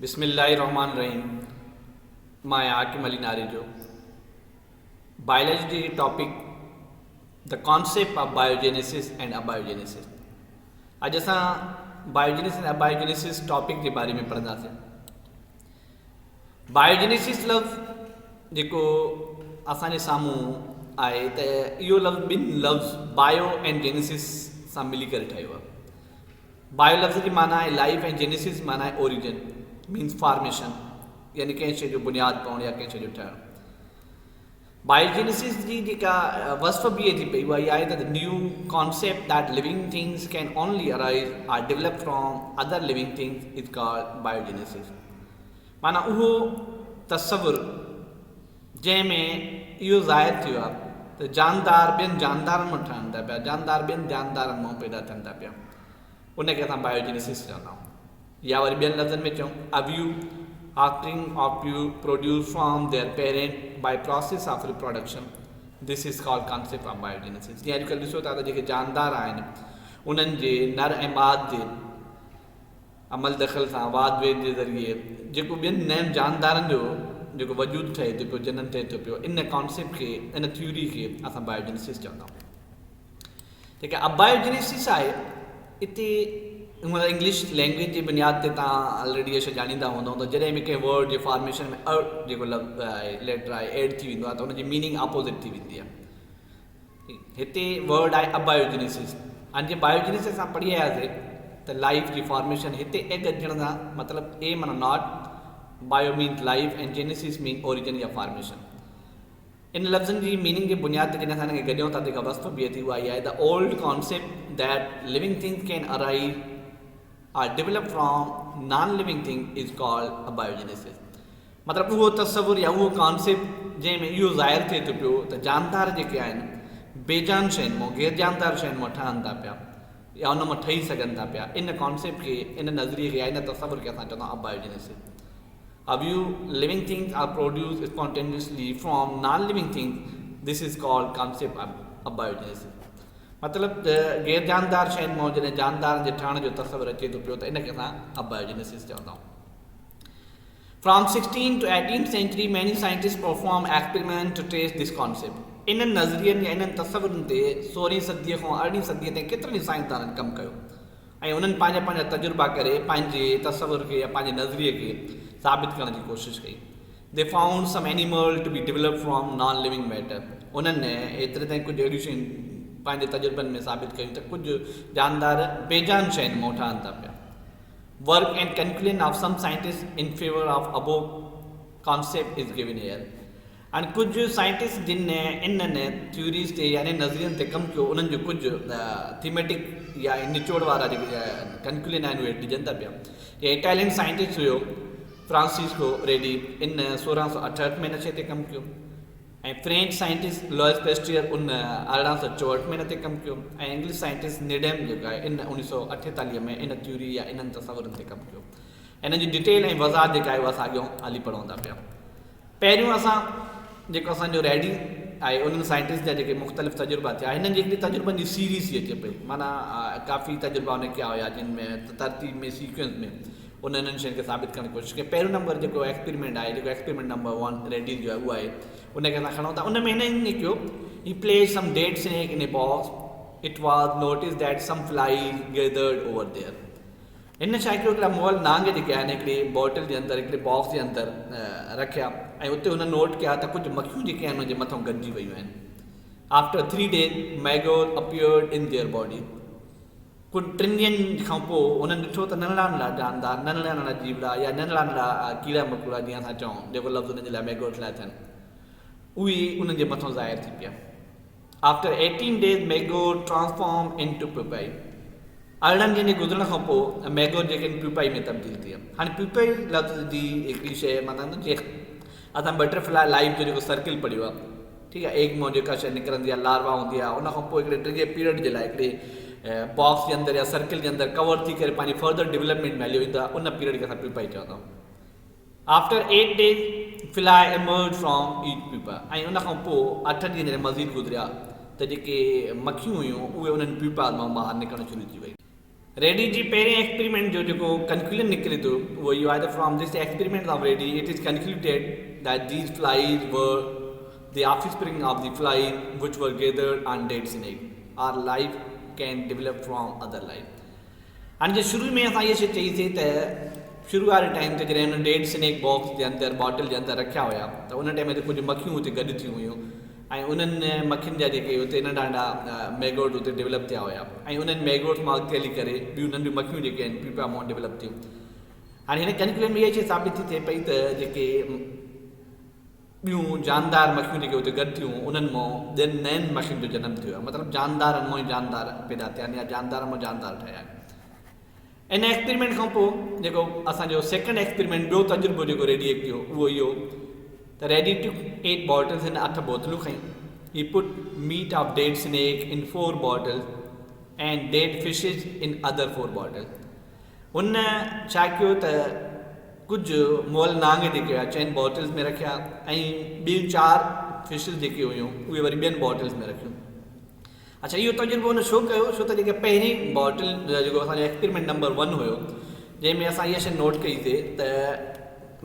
बिस्मिल्लाहिर्रहमानिर्रहीम। मां हाकिम अली नारी जो बायोलॉजी जी topic the concept of biogenesis and abiogenesis. अॼु असां बायोजेनेसिस एंड अबायोजेनेसिस टॉपिक के बारे में पढ़ंदासीं। बायोजेनेसिस लफ़्ज़ जेको असांजे साम्हूं आहे त इहो लफ़्ज़ ॿिनि लफ़्ज़ बायो एंड जेनेसिस सां मिली करे ठहियो आहे। बायो लफ़्ज़ जी माना आहे लाइफ ऐं जेनेसिस माना आहे ओरिजिन मीन्स फॉर्मेशन, यानी कंहिं शइ जो बुनियादु पवणु या कंहिं शइ जो ठहिणु। बायोजेनेसिस जी जेका वस्फ़ बीहे थी पई उहा इहा आहे त the new concept that living things can only arise or develop from other living things is called biogenesis. माना उहो तसवुरु जंहिंमें इहो ज़ाहिर थियो आहे त जानदार ॿियनि जानदारनि मां ठहनि था पिया, जानदार ॿियनि जानदारनि मां पैदा थियनि था पिया, उनखे असां बायोजेनेसिस चवंदा आहियूं। या वरी ॿियनि लफ़्ज़नि में चऊं अव्यू offspring of you produce from their parent by process of reproduction, this is called concept of biogenesis. जीअं अॼुकल्ह ॾिसो था त जेके जानदार आहिनि उन्हनि जे नर ऐं माद जे अमल दख़ल सां वाद वेद जे ज़रिए जेको ॿियनि नयनि जानदारनि जो जेको वजूदु ठहे थो पियो, जनमु थिए थो पियो, इन कॉन्सेप्ट खे, इन थ्योरी खे असां बायोजेनेसिस चवंदा आहियूं। जेका अबायोजेनेसिस आहे इते इंग्लिश लैंग्वेज जी बुनियाद ते तव्हां ऑलरेडी इहे ॼाणींदा हूंदव त जॾहिं बि कंहिं वर्ड जे फॉर्मेशन में जेको लफ़्ज़ आहे लेटर आहे एड थी वेंदो आहे त हुनजी मीनिंग अपोज़िट थी वेंदी आहे। हिते वर्ड आहे अबायोजेनेसिस। हाणे जीअं बायोजेनेसिस असां पढ़ी आयासीं त लाइफ जी फॉर्मेशन, हिते ए गॾिजण सां मतिलबु ए माना not, bio means life and genesis mean origin या फॉर्मेशन। इन लफ़्ज़नि जी मीनिंग जे बुनियाद ते जॾहिं असां हिनखे गॾियूं था जेका वस्फ़ बीहे थी उहा इहा आहे the old concept that living things can arise or develop from non living thing is called abiogenesis. मतिलबु उहो तसवुरु या उहो कॉन्सेप्ट जंहिंमें इहो ज़ाहिर थिए थो पियो त जानदार जेके आहिनि बेजान शयुनि मां, गैर जानदार शयुनि मां ठहनि था पिया या उन मां ठही सघनि था पिया, इन कॉन्सेप्ट खे, इन नज़रिए खे या इन तसवुर खे असां चवंदा आहियूं abiogenesis. A view living things are produced spontaneously from non-living things, this is called concept of abiogenesis। मतिलबु गैर जानदार शयुनि मां जॾहिं जानदारनि जे ठहण जो तसवुरु अचे थो पियो त इनखे असां अबायोजेनेसिस चवंदा आहियूं। From 16th to 18th century many scientists perform experiments to trace this concept। इन्हनि नज़रियनि या इन्हनि तसवुरनि ते 16वीं सदीअ खां 18वीं सदीअ ताईं केतिरनि साइंसदाननि कमु कयो ऐं उन्हनि पंहिंजा तजुर्बा करे पंहिंजे तसवुर खे या पंहिंजे नज़रिए खे साबित करण जी कोशिशि कई। They found some animal to be develop from non living matter. उन्हनि एतिरे ताईं कुझु अहिड़ियूं शयूं पंहिंजे तजुर्बनि में साबित कयूं त कुझु जानदार बेजान शयुनि मां ठहनि था पिया। Work and conclusion of some scientist in favour of above concept is given here. हाणे कुझु साइंटिस्ट जिन इन्हनि थ्योरीज़ ते यानी नज़रियनि ते कमु कयो, उन्हनि जो कुझु थीमेटिक या निचोड़ वारा जेके कंक्लूजन आहिनि उहे ॾिजनि था पिया। या इटालियन साइंटिस्ट हुयो फ्रांसिस्को रेडी, इन 1668 में इन शइ ते कमु कयो। ऐं फ्रेंच साइंटिस्ट लॉइस पेस्टियर उन 1864 में इन ते कमु कयो। ऐं इंग्लिश साइंटिस्ट निडेम जेका आहे इन 1948 में इन थ्योरी या इन्हनि तसवुरनि ते कमु कयो। इन जी डिटेल ऐं वज़ाहत जेका आहे उहा असां अॻियां हली पढ़ूं था पिया। पहिरियों असां जेको असांजो रेडी आहे उन्हनि साइंटिस्ट जा जेके मुख़्तलिफ़ तजुर्बा थिया, हिननि जी हिकिड़ी तजुर्बनि जी सीरीज़ थी अचे पई। माना काफ़ी तजुर्बा उन कया हुया जिन में तरतीब में, सीक्वेंस में उन्हनि शयुनि खे साबित करण जी कोशिशि कई। पहिरियों नंबर जेको एक्सपेरिमेंट आहे, जेको एक्सपेरिमेंट नंबर 1 रेडी जो आहे उहा आहे, उनखे असां खणूं था। उन में हिननि कयो ही place some dead snake in a box, it was notice that some flies gathered over there. हिन छा कयो, हिकिड़ा मुअल नांग जेके आहिनि हिकिड़ी बॉटल जे अंदरि, हिकिड़े बॉक्स जे अंदरि रखिया ऐं उते हुन नोट कया त कुझु मखियूं जेके आहिनि हुनजे मथां गॾिजी वियूं आहिनि। After 3 days maggot appeared in their body. कुझु 3 ॾींहंनि खां पोइ उन्हनि ॾिठो त नंढड़ा नंढड़ा जानदार, नंढड़ा नंढड़ा जीवड़ा या नंढड़ा नंढड़ा कीड़ा मकोड़ा जीअं असां चऊं, जेको लफ़्ज़ उन्हनि जे लाइ मैगोट लाइ थियनि, उहे उन्हनि जे मथां ज़ाहिर थी पिया। After 18 days maggot transform into pupae. 18 ॾींहंनि जे गुज़रण खां पोइ मैगोट जेके प्यूपाई में तब्दील थी विया। हाणे प्यूपाई लफ़्ज़ जी हिकिड़ी शइ मतिलबु जे असां बटरफ्लाई लाइफ जो जेको सर्किल पढ़ियो आहे, ठीकु आहे, एग मां जेका शइ निकिरंदी आहे, लार्वा हूंदी आहे, उनखां पोइ हिकिड़े 3 पीरियड जे लाइ हिकिड़े बॉक्स जे अंदरि या सर्किल जे अंदरि कवर थी करे पंहिंजी फर्दर डेवलपमेंट में हली वेंदो आहे, उन पीरियड खे असां प्यूपाई चवंदा आहियूं। After 8 days fly emerge from each pupa. ऐं उनखां पोइ 8 ॾींहं जॾहिं मज़ीद गुज़रिया त जेके मखियूं हुयूं उहे उन्हनि प्यूपा मां ॿाहिरि निकिरणु शुरू थी वई। रेडी जी पहिरें एक्सपेरिमेंट जो जेको कंक्लूजन निकिरे थो उहो इहो आहे त from this experiment of Redi it is concluded that these flies were the offspring of the fly which were gathered on dead snake are life can develop from other life. हाणे जे शुरू में असां इहा शइ चईसीं त शुरू वारे टाइम ते जॾहिं हुन डेड स्नेक बॉक्स जे अंदरि बॉटल जे अंदरि रखिया हुया त उन टाइम ते कुझु मक्खियूं हुते गॾु थियूं हुयूं ऐं उन्हनि मक्खियुनि जा जेके हुते नंढा नंढा मैगोट हुते डेवलप थिया हुया ऐं उन्हनि मैगोट मां अॻिते हली करे ॿियूं नंढियूं मक्खियूं जेके आहिनि पीपा मां डेवलप थियूं। हाणे हिन कंक्लूजन में इहा शइ साबित थी थिए पई त जेके ॿियूं जानदार मक्खियूं जेके हुते गॾु थियूं उन्हनि मां ॿियनि नयनि मक्खियुनि जो जनमु थियो आहे, मतिलबु जानदारनि मां ई जानदार पैदा थिया आहिनि या जानदार मां जानदार ठहिया आहिनि। इन एक्सपेरिमेंट खां पोइ जेको असांजो सेकेंड एक्सपेरिमेंट ॿियो तजुर्बो जेको रेडी कयो उहो इहो त रेडी टू 8 बॉटल्स हिन 8 बोतलूं खयूं। ही पुट मीट ऑफ डेड स्नेक इन 4 bottles and dead fishes in other 4 bottles. हुन छा कयो त कुझु मोल नांग जेके हुआ 4 बॉटल्स में रखिया ऐं ॿियूं 4 फिशिज जेके हुयूं उहे वरी ॿियनि बॉटल्स में रखियूं। अच्छा, इहो तजुर्बो हुन छो कयो, छो त जेके पहिरीं बॉटल जेको असांजो एक्सपेरिमेंट नंबर 1 हुयो जंहिंमें असां इहा शइ नोट कईसीं त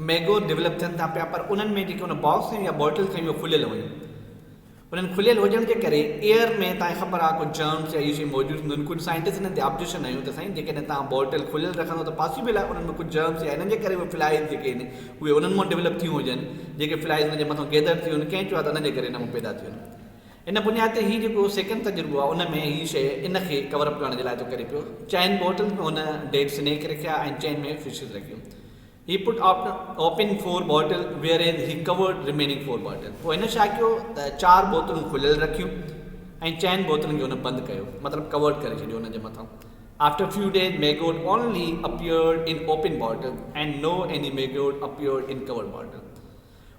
मैगो डेवलप थियनि था पिया पर उन्हनि में जेके उन बॉक्स या बॉटल्स खयूं उहे खुलियल हुयूं। उन्हनि खुलियल हुजण जे करे एयर में तव्हांखे ख़बर आहे कुझु जर्म्स या इहे शयूं मौजूदु हूंदियूं आहिनि। कुझु साइंटिस्ट हिन ते ऑब्जेक्शन आहियूं त साईं जेकॾहिं तव्हां बॉटल खुलियल रखंदो त पॉसिबल आहे उन्हनि में कुझु जर्म्स या हिननि जे करे उहे फ्लाइज़ जेके आहिनि उहे उन्हनि मां डेवलप थियूं हुजनि, जेके फ्लाइज़ हुन जे मथां गैदर थियूं आहिनि, कंहिं चयो आहे त उन जे करे हिन मां पैदा थियूं आहिनि। इन बुनियाद ते हीउ जेको सेकेंड तजुर्बो आहे उन में हीअ शइ इन खे कवरअप करण जे लाइ थो करे पियो। 4 बॉटल्स में हुन डेड स्नेक रखिया ऐं 4 में फिशिस रखियूं। He put open 4 bottle whereas he covered remaining 4 bottle. पोइ हिन छा कयो त 4 बोतलूं खुलियल रखियूं ऐं 4 बोतलुनि खे हुन बंदि कयो, मतिलबु कवर्ड करे छॾियो हुन जे मथां। After few days maggot only appeared in open bottle and no any maggot appeared in covered bottle.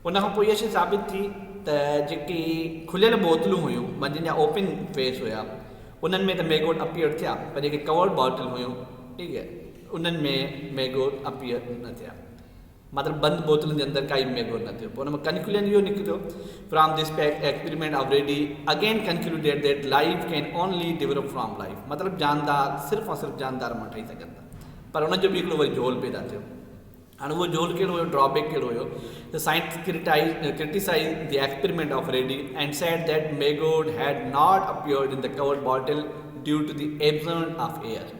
उन खां पोइ इहा शइ साबित थी त जेकी खुलियल बोतलूं हुयूं जंहिंजा ओपन फेस हुया उन्हनि में त मैगोट अपीयर थिया पर जेके कवर्ड बॉटल हुयूं ठीकु आहे उन्हनि में मैगोट अपीयर न थिया, मतिलबु बंदि बोतलुनि जे अंदरि काई मैगोट न थियो। पोइ हुन में कंक्लूजन इहो निकितो from this experiment of ready again concluded that life can only develop from life, मतिलबु जानदार सिर्फ़ु ऐं सिर्फ़ु जानदार मां ठही सघनि था। पर हुनजो बि हिकिड़ो वरी झोल पैदा थियो। हाणे उहो झोल कहिड़ो हुयो, ड्रॉबैक कहिड़ो हुयो त scientist criticize the experiment of Redi and said that maggot had not appeared in the covered bottle due to the absence of air.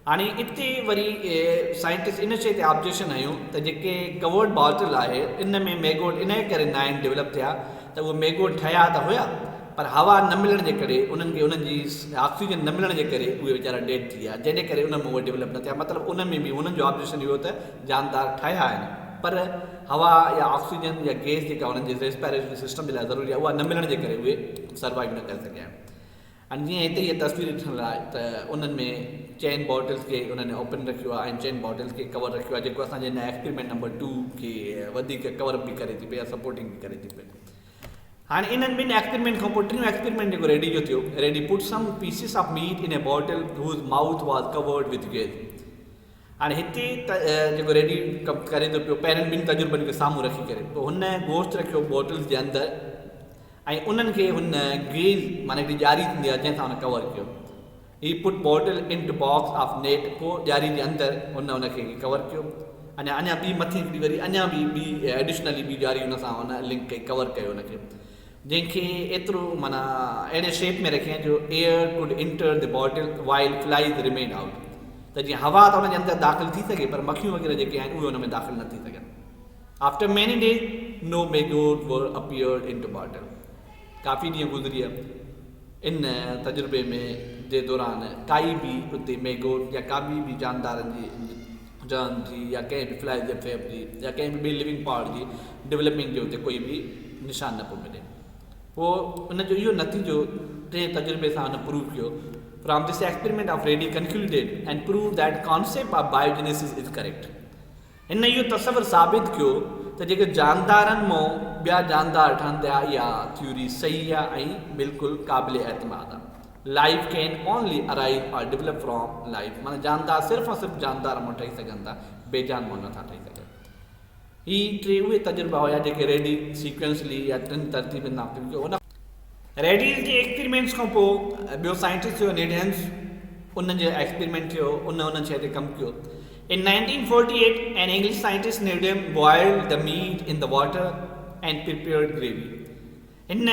हाणे इते वरी साइंटिस्ट इन शइ ते ऑब्जेक्शन आहियूं त जेके कवर्ड बॉटल आहे इन में मैगोट इन करे न आहिनि डेवलप थिया त उहे मैगोट ठहिया त हुया पर हवा न मिलण जे करे उन्हनि खे उन्हनि जी ऑक्सीजन न मिलण जे करे उहे वीचारा डेड थी विया, जंहिंजे करे उन में उहे डेवलप न थिया। मतिलबु उन में बि उन्हनि जो ऑब्जेक्शन इहो त जानदार ठहिया आहिनि पर हवा या ऑक्सीजन या गैस जेका उन्हनि जे रेस्पिरेटरी सिस्टम जे लाइ ज़रूरी आहे उहा न मिलण जे करे उहे सर्वाइव न करे सघिया आहिनि। हाणे जीअं हिते इहा तस्वीर ॾिठण लाइ त उन्हनि में 4 बॉटल्स खे उन्हनि ओपन रखियो आहे ऐं 4 बॉटल्स खे कवर रखियो आहे जेको असांजे हिन एक्सपेरिमेंट नंबर 2 खे वधीक कवरअप बि करे थी पई या सपोर्टिंग बि करे थी पई। हाणे इन्हनि ॿिनि एक्सपेरिमेंट खां पोइ टियों एक्सपेरिमेंट जेको रेडी जो थियो, Redi put some pieces of meat in a bottle whose mouth was covered with gauze. हाणे हिते जेको रेडी करे थो पियो पहिरियों 2 तजुर्बनि खे साम्हूं रखी करे पोइ हुन गोश्त रखियो बॉटल्स जे अंदरि ऐं उन्हनि खे हुन गेज माना हिकिड़ी ॼारी थींदी आहे जंहिंसां हुन कवर कयो। He put bottle into box of net, पोइ ॼारी जे अंदरि हुनखे कवर कयो। अञा ॿी मथे हिकिड़ी वरी अञा ॿी एडिशनली ॿी ॼारी हुन सां हुन लिंक कई कवर कयो हुनखे, जंहिंखे एतिरो माना अहिड़े शेप में रखियईं जो air could enter the bottle while flies remain out, त जीअं हवा त हुनजे अंदरि दाख़िल थी सघे पर मक्खियूं वग़ैरह जेके आहिनि उहे हुन में दाख़िल न थी सघनि। आफ्टर मैनी डेज नो मैगोट वर अपीयर्ड इन टू बॉटल। काफ़ी ॾींहं गुज़री विया, इन तजुर्बे में जे दौरान काई बि उते मैगोट या का बि जानदारनि जी जर्म जी या कंहिं बि फ्लाइज जे फेब जी या कंहिं बि लिविंग पार्ट जी डेवलपमेंट जो उते कोई बि निशान न पियो मिले। पोइ उनजो इहो नतीजो 3 तजुर्बे सां हुन प्रूव कयो। From this experiment of ready concluded and prove that concept of biogenesis is correct. हिन इहो तस्वर साबित कयो त जेके जानदारनि मां ॿिया जानदार ठहंदा इहा थ्योरी सही आहे ऐं बिल्कुलु क़ाबिल एतमाद आहे। लाइफ कैन ओनली अराइव और डेवलप फ्रॉम लाइफ, माना जानदार सिर्फ़ु और सिर्फ़ु जानदार मां ठही सघनि था, बेजान मां नथा ठही सघनि। ही 3 उहे तजुर्बा हुया जेके रेडी सीक्वेंसली या 3 तरतीबनि सां कयो। उन रेडी जे एक्सपेरिमेंट्स खां पोइ ॿियो साइंटिस्ट हुयो नेड हेंस, उन जो एक्सपेरिमेंट थियो उन शइ ते कमु कयो। In 1948, an English scientist named him boiled the meat in the water and prepared gravy. इन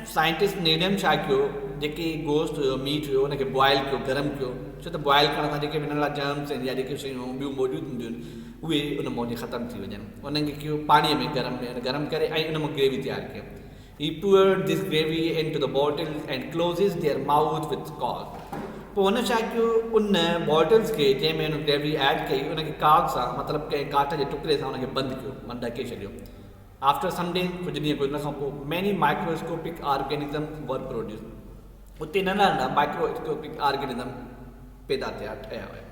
साइंटिस्ट नेडम छा कयो, जेके गोश्त हुयो मीट हुयो उनखे बॉइल कयो, गरम कयो, छो त बॉइल करण सां जेके हिन लाइ जर्म्स आहिनि या जेके शयूं ॿियूं मौजूदु हूंदियूं आहिनि उहे उन मौज ख़तमु थी वञनि। उन्हनि खे कयो पाणीअ में गरम करे ऐं उन मां ग्रेवी तयारु कयो। He poured this gravy into the bottles and closes their mouth with cork. पोइ हुन छा कयो, उन बॉटल्स खे जंहिंमें हुन ग्रेवी ऐड कई उनखे काग सां मतिलबु कंहिं काठ जे टुकड़े सां उनखे बंदि कयो, माना ढके छॾियो। आफ्टर सम डे, कुझु ॾींहं हुन खां पोइ मैनी माइक्रोस्कोपिक ऑर्गेनिज़म वर प्रोड्यूस, उते नंढा माइक्रोस्कोपिक ऑर्गेनिज़म पैदा ठहिया हुया।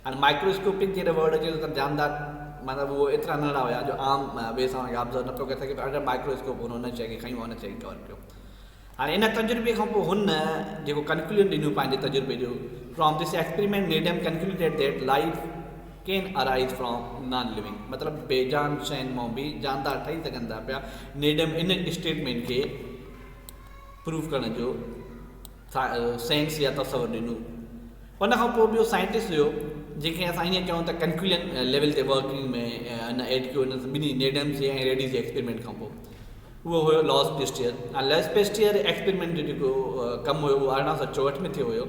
हाणे माइक्रोस्कोपिक जहिड़ो वर्ड अचे त जानदार, मतिलबु उहो एतिरा नंढा हुया जो आम ॿिए सां ऑब्ज़र्व न पियो करे सघे, अंडर माइक्रोस्कोप हुन शइ खे खयूं, हुन शइ खे कवर कयो। हाणे इन तजुर्बे खां पोइ हुन जेको कंक्लूजन ॾिनो पंहिंजे तजुर्बे जो, from this experiment Needham concluded that life can arise from non living, मतिलबु बेजान शयुनि मां बि जानदार ठही सघनि था पिया। नेडम इन स्टेटमेंट खे प्रूव करण जो सेंस या तसवर ॾिनो। उन खां पोइ ॿियो साइंटिस्ट हुयो जेके असां ईअं चऊं त कंक्लूजन लेवल ते वर्किंग में हिन एड कयो हिन ॿिन्ही नेडम्स जे ऐं रेडीज़ जे एक्सपेरिमेंट खां पोइ, उहो हुयो लॉस पेस्टियर। ऐं लॉस पेस्टियर एक्सपेरिमेंट जो जेको कमु हुयो उहो 1864 में थियो हुयो।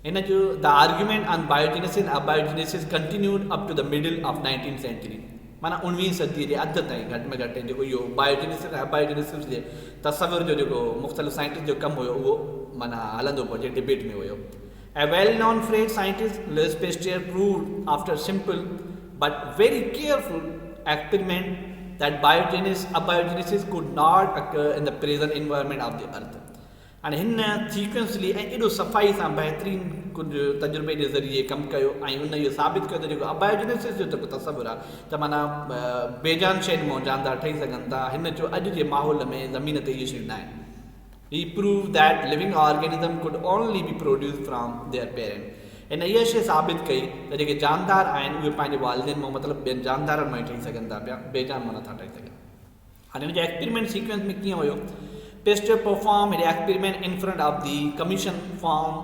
हिन जो the argument on biogenesis and abiogenesis continued up to the middle of 19th century, माना 19वीं सदी जे अध ताईं घटि में घटि जेको इहो बायोजेनेसिस ऐं अबायोजेनेसिस जे तसवर जो जेको मुख़्तलिफ़ साइंटिस्ट जो कमु हुयो उहो माना हलंदो पियो, जे डिबेट में हुयो। A well-known French scientist, Louis Pasteur, proved after simple but very careful experiment that abiogenesis could not occur in the present environment of the earth. And हिन सीक्वेंसली ऐं एॾो सफ़ाई सां बहितरीन कुझु तजुर्बे जे ज़रिए कमु कयो ऐं उन इहो साबित कयो त जेको अबायोजेनेसिस जो जेको तसवुरु आहे त माना बेजान शयुनि मां जानदार ठही सघनि था, हिन जो अॼु जे माहौल में ज़मीन ते इहे शयूं न आहिनि। He proved that living organism could only be produced from their parent. हिन इहा शइ साबित कई त जेके जानदार आहिनि उहे पंहिंजे वालिदैन मां मतिलबु ॿियनि जानदारनि मां ई ठही सघनि था पिया, बेजान मां नथा ठही सघनि। हाणे हिन जो एक्सपेरिमेंट सीक्वेंस में कीअं हुयो, Pasteur performed an experiment in front of the commission form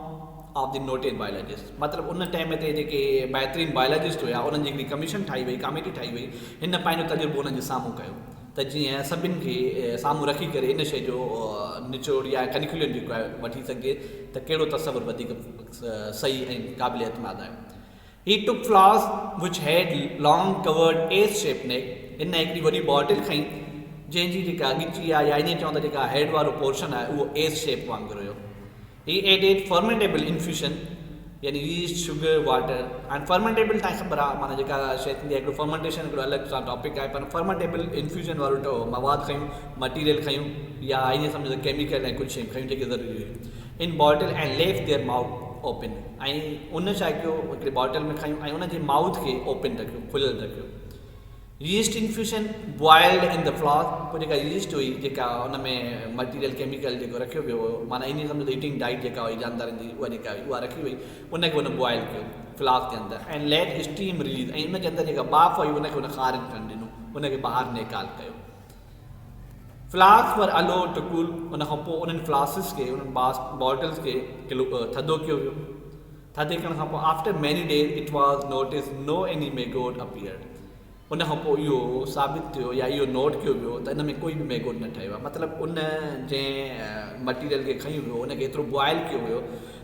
of the noted biologist, मतिलबु उन टाइम ते जेके बहितरीन बायोलॉजिस्ट हुया उन्हनि जी हिकिड़ी कमीशन ठाही वई, कमेटी ठाही वई, हिन पंहिंजो तजुर्बो उन्हनि जे साम्हूं कयो त जीअं सभिनि खे साम्हूं रखी करे इन शइ जो निचोड़ या कंक्लूजन जेको आहे वठी सघे त कहिड़ो तसवुरु वधीक सही ऐं क़ाबिल एतमाद आहे। He took flask which had long covered S-shaped neck, हिन हिकिड़ी वॾी बॉटल खई जंहिंजी जेका अॻिची आहे या ईअं चऊं त जेका हेड वारो पोर्शन आहे उहो एस शेप वांगुरु हुयो। He added fermentable infusion, यानी yeast, sugar, water and fermentable तव्हांखे ख़बर आहे माना जेका शइ थींदी आहे हिकिड़ो फर्मेंटेशन हिकिड़ो अलॻि सां टॉपिक आहे, पर फर्मेंटेबल इन्फ्यूजन वारो मवाद खयूं, मटीरियल खयूं या ईअं सम्झो त केमिकल ऐं कुझु शयूं खयूं जेके ज़रूरी हुयूं इन bottle and left their mouth open, ऐं उन छा कयो हिकिड़ी बॉटल में खयूं ऐं उनजे माउथ खे ओपन रखियो, खुलियल रखियो। Yeast infusion boiled in the flask, पोइ जेका यीस्ट हुई जेका उन में मटीरियल केमिकल जेको रखियो वियो हुयो, माना इन सम्झो त ईटिंग डाइट जेका हुई जानदारनि जी उहा जेका हुई उहा रखी वई, उनखे उन बॉइल कयो फ्लास्क जे अंदरि ऐं लेट स्टीम रिलीज़, ऐं उनजे अंदरि जेका बाफ़ हुई उनखे उन ख़ारिज करणु ॾिनो, उनखे ॿाहिरि निकाल कयो। फ्लास्क वर अलो टू कूल, उन खां पोइ उन्हनि फ्लासिस खे उन्हनि बॉटल्स खे थधो कयो वियो। थधे करण खां पोइ after many days it was notice no any maggot appeared, उन खां पोइ इहो साबित थियो या इहो नोट कयो वियो त इन में कोई बि मैगोट न ठहियो आहे, मतिलबु उन जंहिं मटीरियल खे खयूं वियो उनखे एतिरो बॉइल कयो वियो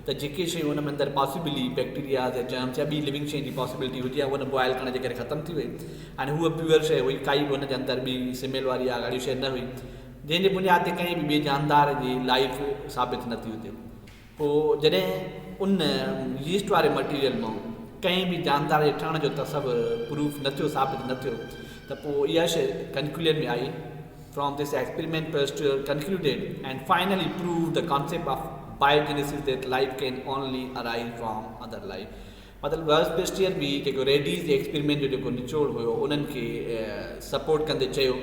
त जेके शयूं उन में अंदरि पॉसिबली बैक्टीरियाज़ या जर्म्स या ॿी लिविंग शइ जी पॉसिबिलिटी हुजे उन बॉइल करण जे करे ख़तमु थी वई। हाणे हूअ प्योर शइ हुई, काई बि हुनजे अंदरि ॿी स्मेल वारी या अहिड़ी शइ न हुई जंहिंजे बुनियाद ते कंहिं बि ॿिए जानदार जी लाइफ साबित न थी हुजे। पोइ जॾहिं उन यीस्ट वारे मटीरियल मां कंहिं बि जानदार जे ठहण जो तसवुरु प्रूफ न थियो, साबित न थियो, त पोइ इहा शइ कंक्लूजन में आई। From this experiment Pasteur concluded and finally prove the concept of biogenesis that life can only arrive from other life, मतिलबु लॉस पेस्टर बि जेको रेडीज़ जे एक्सपेरिमेंट जो जेको निचोड़ हुयो उन्हनि खे सपोर्ट कंदे चयो,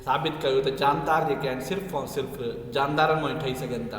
साबित कयो त जानदार जेके आहिनि सिर्फ़ु और सिर्फ़ु जानदारनि मां ई ठही सघनि था।